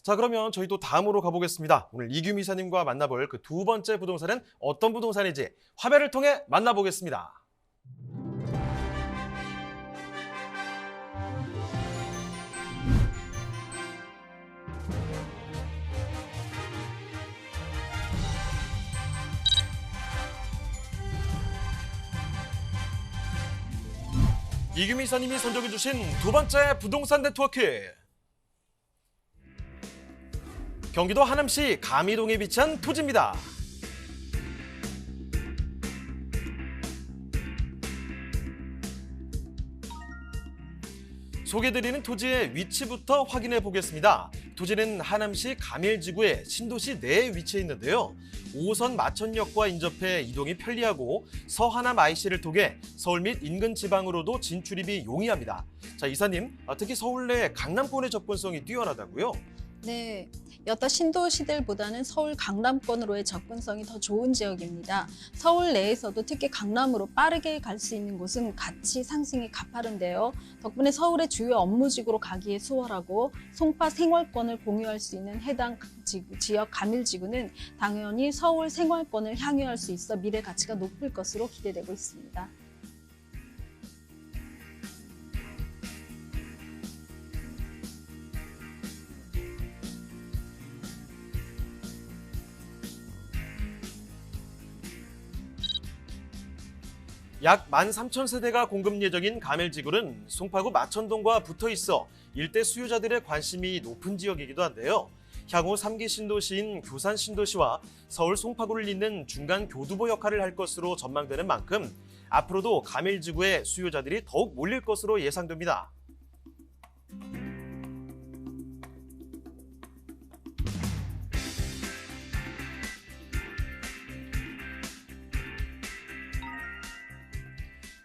자, 그러면 저희 또 다음으로 가보겠습니다. 오늘 이규미 이사님과 만나볼 그 두 번째 부동산은 어떤 부동산인지 화면을 통해 만나보겠습니다. 이규미 이사님이 선정해주신 두 번째 부동산 네트워크. 경기도 하남시 가미동에 위치한 토지입니다. 소개드리는 토지의 위치부터 확인해 보겠습니다. 토지는 하남시 가밀지구의 신도시 내에 위치해 있는데요. 5호선 마천역과 인접해 이동이 편리하고 서하남 IC를 통해 서울 및 인근 지방으로도 진출입이 용이합니다. 자, 이사님, 특히 서울 내 강남권의 접근성이 뛰어나다고요? 네, 여타 신도시들보다는 서울 강남권으로의 접근성이 더 좋은 지역입니다. 서울 내에서도 특히 강남으로 빠르게 갈 수 있는 곳은 가치 상승이 가파른데요. 덕분에 서울의 주요 업무지구로 가기에 수월하고 송파 생활권을 공유할 수 있는 해당 지역 가밀지구는 당연히 서울 생활권을 향유할 수 있어 미래 가치가 높을 것으로 기대되고 있습니다. 약 13,000세대가 공급 예정인 가밀지구는 송파구 마천동과 붙어 있어 일대 수요자들의 관심이 높은 지역이기도 한데요. 향후 3기 신도시인 교산 신도시와 서울 송파구를 잇는 중간 교두보 역할을 할 것으로 전망되는 만큼 앞으로도 가밀지구에 수요자들이 더욱 몰릴 것으로 예상됩니다.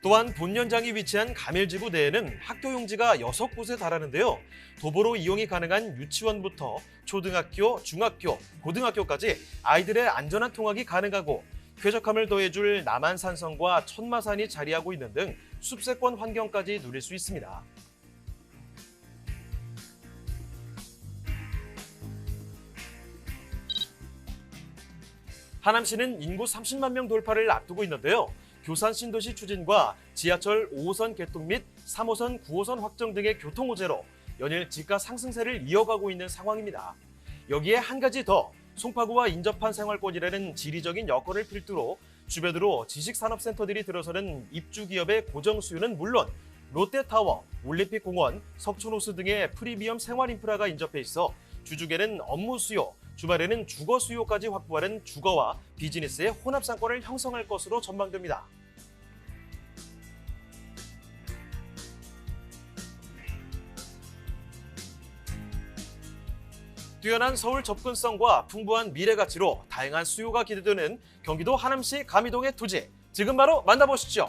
또한 본연장이 위치한 가밀지구 내에는 학교 용지가 6곳에 달하는데요. 도보로 이용이 가능한 유치원부터 초등학교, 중학교, 고등학교까지 아이들의 안전한 통학이 가능하고 쾌적함을 더해줄 남한산성과 천마산이 자리하고 있는 등 숲세권 환경까지 누릴 수 있습니다. 하남시는 인구 30만 명 돌파를 앞두고 있는데요. 교산 신도시 추진과 지하철 5호선 개통 및 3호선, 9호선 확정 등의 교통 호재로 연일 집가 상승세를 이어가고 있는 상황입니다. 여기에 한 가지 더 송파구와 인접한 생활권이라는 지리적인 여건을 필두로 주변으로 지식산업센터들이 들어서는 입주 기업의 고정 수요는 물론 롯데타워, 올림픽공원, 석촌호수 등의 프리미엄 생활 인프라가 인접해 있어 주중에는 업무 수요, 주말에는 주거 수요까지 확보하는 주거와 비즈니스의 혼합 상권을 형성할 것으로 전망됩니다. 뛰어난 서울 접근성과 풍부한 미래 가치로 다양한 수요가 기대되는 경기도 하남시 가미동의 토지, 지금 바로 만나보시죠.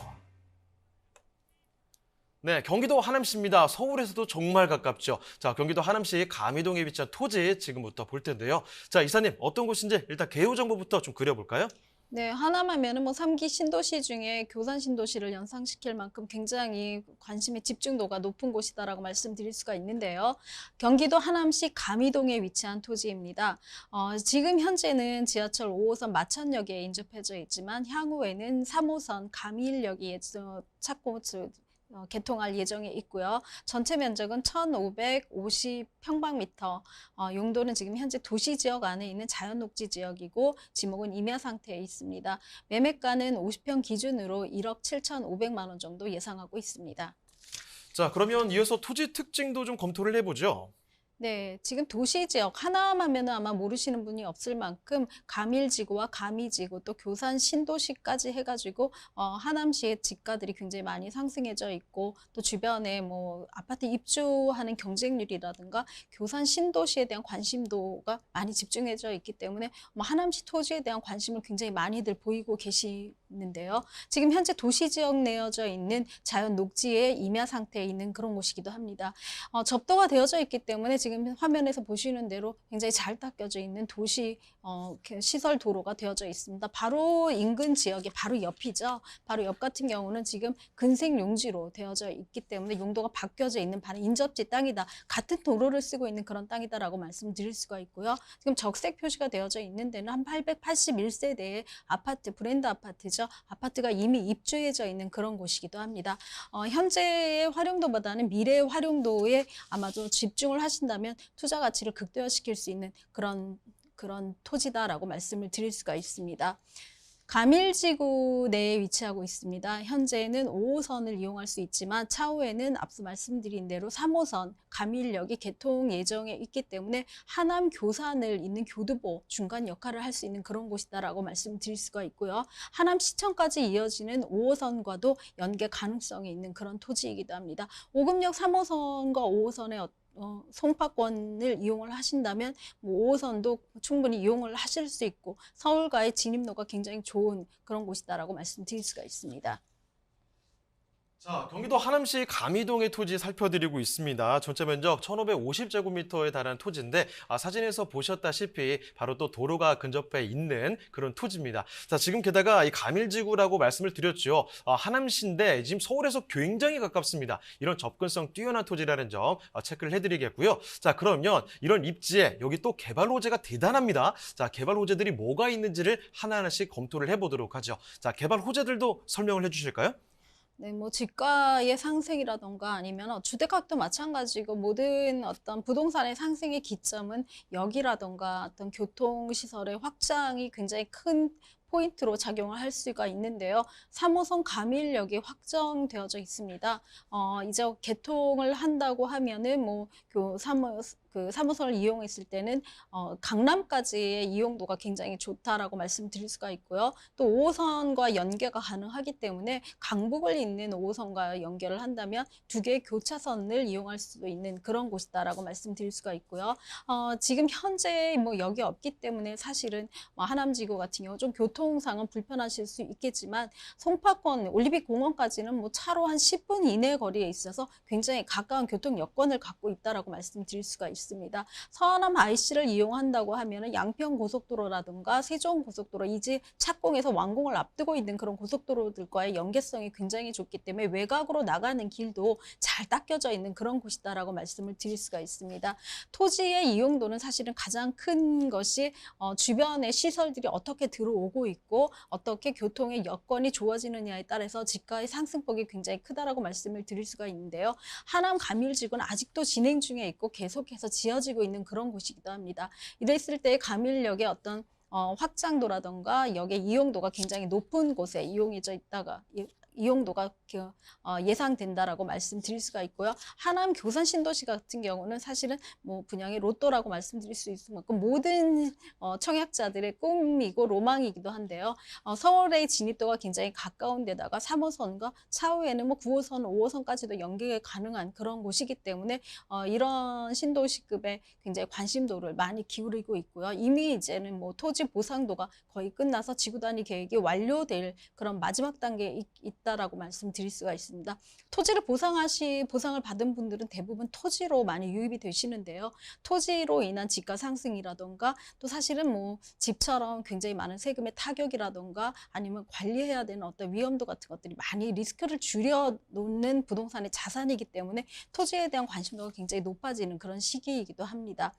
네, 경기도 하남시입니다. 서울에서도 정말 가깝죠. 자, 경기도 하남시 가미동에 위치한 토지 지금부터 볼 텐데요. 자, 이사님, 어떤 곳인지 일단 개요 정보부터 좀 그려볼까요? 네, 하남하면은 뭐 3기 신도시 중에 교산 신도시를 연상시킬 만큼 굉장히 관심의 집중도가 높은 곳이다라고 말씀드릴 수가 있는데요. 경기도 하남시 가미동에 위치한 토지입니다. 지금 현재는 지하철 5호선 마천역에 인접해져 있지만 향후에는 3호선 가미일역이 찾고 개통할 예정에 있고요. 전체 면적은 1,550평방미터, 용도는 지금 현재 도시지역 안에 있는 자연녹지 지역이고 지목은 임야 상태에 있습니다. 매매가는 50평 기준으로 1억 7,500만 원 정도 예상하고 있습니다. 자, 그러면 이어서 토지 특징도 좀 검토를 해보죠. 네, 지금 도시지역 하나만 아마 모르시는 분이 없을 만큼 가밀지구와 가미지구 또 교산 신도시까지 해가지고 하남시의 집가들이 굉장히 많이 상승해져 있고 또 주변에 뭐 아파트 입주하는 경쟁률이라든가 교산 신도시에 대한 관심도가 많이 집중해져 있기 때문에 하남시 토지에 대한 관심을 굉장히 많이들 보이고 계시는데요. 지금 현재 도시지역 내어져 있는 자연 녹지의 임야 상태에 있는 그런 곳이기도 합니다. 접도가 되어져 있기 때문에 지금 화면에서 보시는 대로 굉장히 잘 닦여져 있는 도시 시설 도로가 되어져 있습니다. 바로 인근 지역이 바로 옆이죠. 바로 옆 같은 경우는 지금 근생 용지로 되어져 있기 때문에 용도가 바뀌어져 있는 바로 인접지 땅이다. 같은 도로를 쓰고 있는 그런 땅이다라고 말씀드릴 수가 있고요. 지금 적색 표시가 되어져 있는 데는 한 881세대의 아파트, 브랜드 아파트죠. 아파트가 이미 입주해져 있는 그런 곳이기도 합니다. 현재의 활용도보다는 미래의 활용도에 아마도 집중을 하신다면 투자 가치를 극대화시킬 수 있는 그런 토지다라고 말씀을 드릴 수가 있습니다. 가밀지구 내에 위치하고 있습니다. 현재는 5호선을 이용할 수 있지만 차후에는 앞서 말씀드린 대로 3호선 가밀역이 개통 예정에 있기 때문에 하남 교산을 잇는 교두보 중간 역할을 할 수 있는 그런 곳이다라고 말씀드릴 수가 있고요. 하남시청까지 이어지는 5호선과도 연계 가능성이 있는 그런 토지이기도 합니다. 오금역 3호선과 5호선의 송파권을 이용을 하신다면 5호선도 충분히 이용을 하실 수 있고 서울과의 진입로가 굉장히 좋은 그런 곳이다라고 말씀드릴 수가 있습니다. 자, 경기도 하남시 가미동의 토지 살펴드리고 있습니다. 전체 면적 1,550제곱미터에 달하는 토지인데 사진에서 보셨다시피 바로 또 도로가 근접해 있는 그런 토지입니다. 자, 지금 게다가 이 가밀지구라고 말씀을 드렸죠. 하남시인데 지금 서울에서 굉장히 가깝습니다. 이런 접근성 뛰어난 토지라는 점 체크를 해드리겠고요. 자, 그러면 이런 입지에 여기 또 개발 호재가 대단합니다. 자, 개발 호재들이 뭐가 있는지를 하나하나씩 검토를 해보도록 하죠. 자, 개발 호재들도 설명을 해주실까요? 네, 뭐 집가의 상승이라던가 아니면 주택가격도 마찬가지고 모든 어떤 부동산의 상승의 기점은 역이라던가 어떤 교통시설의 확장이 굉장히 큰 포인트로 작용을 할 수가 있는데요. 3호선 가밀역이 확정되어져 있습니다. 이제 개통을 한다고 하면은 그 3호선을 이용했을 때는 강남까지의 이용도가 굉장히 좋다라고 말씀드릴 수가 있고요. 또 5호선과 연계가 가능하기 때문에 강북을 잇는 5호선과 연결을 한다면 두 개의 교차선을 이용할 수도 있는 그런 곳이다라고 말씀드릴 수가 있고요. 지금 현재 역이 없기 때문에 사실은 하남지구 같은 경우 좀 교통상은 불편하실 수 있겠지만 송파권 올림픽 공원까지는 차로 한 10분 이내 거리에 있어서 굉장히 가까운 교통 여건을 갖고 있다라고 말씀드릴 수가 있습니다. 서하남 IC를 이용한다고 하면 양평고속도로라든가 세종고속도로 이제 착공해서 완공을 앞두고 있는 그런 고속도로들과의 연계성이 굉장히 좋기 때문에 외곽으로 나가는 길도 잘 닦여져 있는 그런 곳이다라고 말씀을 드릴 수가 있습니다. 토지의 이용도는 사실은 가장 큰 것이 주변의 시설들이 어떻게 들어오고 있고 어떻게 교통의 여건이 좋아지느냐에 따라서 집가의 상승폭이 굉장히 크다라고 말씀을 드릴 수가 있는데요. 하남 가밀지구는 아직도 진행 중에 있고 계속해서 지어지고 있는 그런 곳이기도 합니다. 이랬을 때 가밀역의 어떤 확장도라던가 역의 이용도가 굉장히 높은 곳에 이용해져 있다가 이용도가 예상된다라고 말씀드릴 수가 있고요. 하남 교산 신도시 같은 경우는 사실은 분양의 로또라고 말씀드릴 수 있을 만큼 모든 청약자들의 꿈이고 로망이기도 한데요. 서울의 진입도가 굉장히 가까운 데다가 3호선과 차후에는 9호선, 5호선까지도 연계가 가능한 그런 곳이기 때문에 이런 신도시급의 굉장히 관심도를 많이 기울이고 있고요. 이미 이제는 토지 보상도가 거의 끝나서 지구단위 계획이 완료될 그런 마지막 단계에 있다라고 말씀드릴 수가 있습니다. 토지를 보상을 받은 분들은 대부분 토지로 많이 유입이 되시는데요. 토지로 인한 집가 상승이라던가 또 사실은 집처럼 굉장히 많은 세금의 타격이라던가 아니면 관리해야 되는 어떤 위험도 같은 것들이 많이 리스크를 줄여놓는 부동산의 자산이기 때문에 토지에 대한 관심도가 굉장히 높아지는 그런 시기이기도 합니다.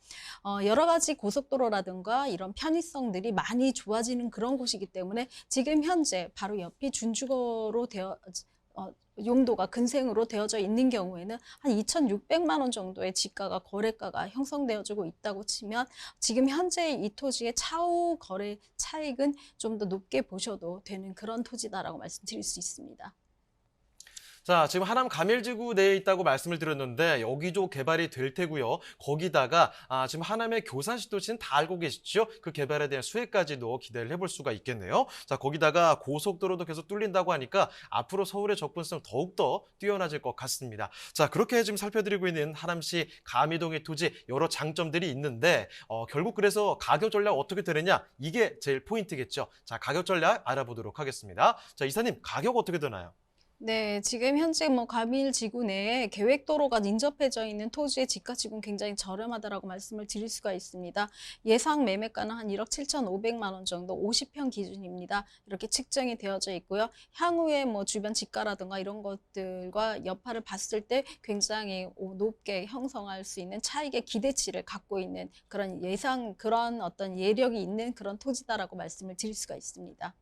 여러 가지 고속도로라든가 이런 편의성들이 많이 좋아지는 그런 곳이기 때문에 지금 현재 바로 옆이 준주거로 용도가 근생으로 되어져 있는 경우에는 한 2,600만 원 정도의 지가가 거래가가 형성되어지고 있다고 치면 지금 현재 이 토지의 차후 거래 차익은 좀 더 높게 보셔도 되는 그런 토지다라고 말씀드릴 수 있습니다. 자, 지금 하남 가밀지구 내에 있다고 말씀을 드렸는데 여기도 개발이 될 테고요. 거기다가 지금 하남의 교산신도시는 다 알고 계시죠? 그 개발에 대한 수혜까지도 기대를 해볼 수가 있겠네요. 자, 거기다가 고속도로도 계속 뚫린다고 하니까 앞으로 서울의 접근성 더욱더 뛰어나질 것 같습니다. 자, 그렇게 지금 살펴드리고 있는 하남시 가미동의 토지 여러 장점들이 있는데 결국 그래서 가격 전략 어떻게 되느냐? 이게 제일 포인트겠죠. 자, 가격 전략 알아보도록 하겠습니다. 자, 이사님 가격 어떻게 되나요? 네, 지금 현재 뭐 과밀 지구 내에 계획도로가 인접해져 있는 토지의 지가 지금 굉장히 저렴하다라고 말씀을 드릴 수가 있습니다. 예상 매매가는 한 1억 7,500만 원 정도 50평 기준입니다. 이렇게 측정이 되어져 있고요. 향후에 뭐 주변 지가라든가 이런 것들과 여파를 봤을 때 굉장히 높게 형성할 수 있는 차익의 기대치를 갖고 있는 그런 어떤 예력이 있는 그런 토지다라고 말씀을 드릴 수가 있습니다.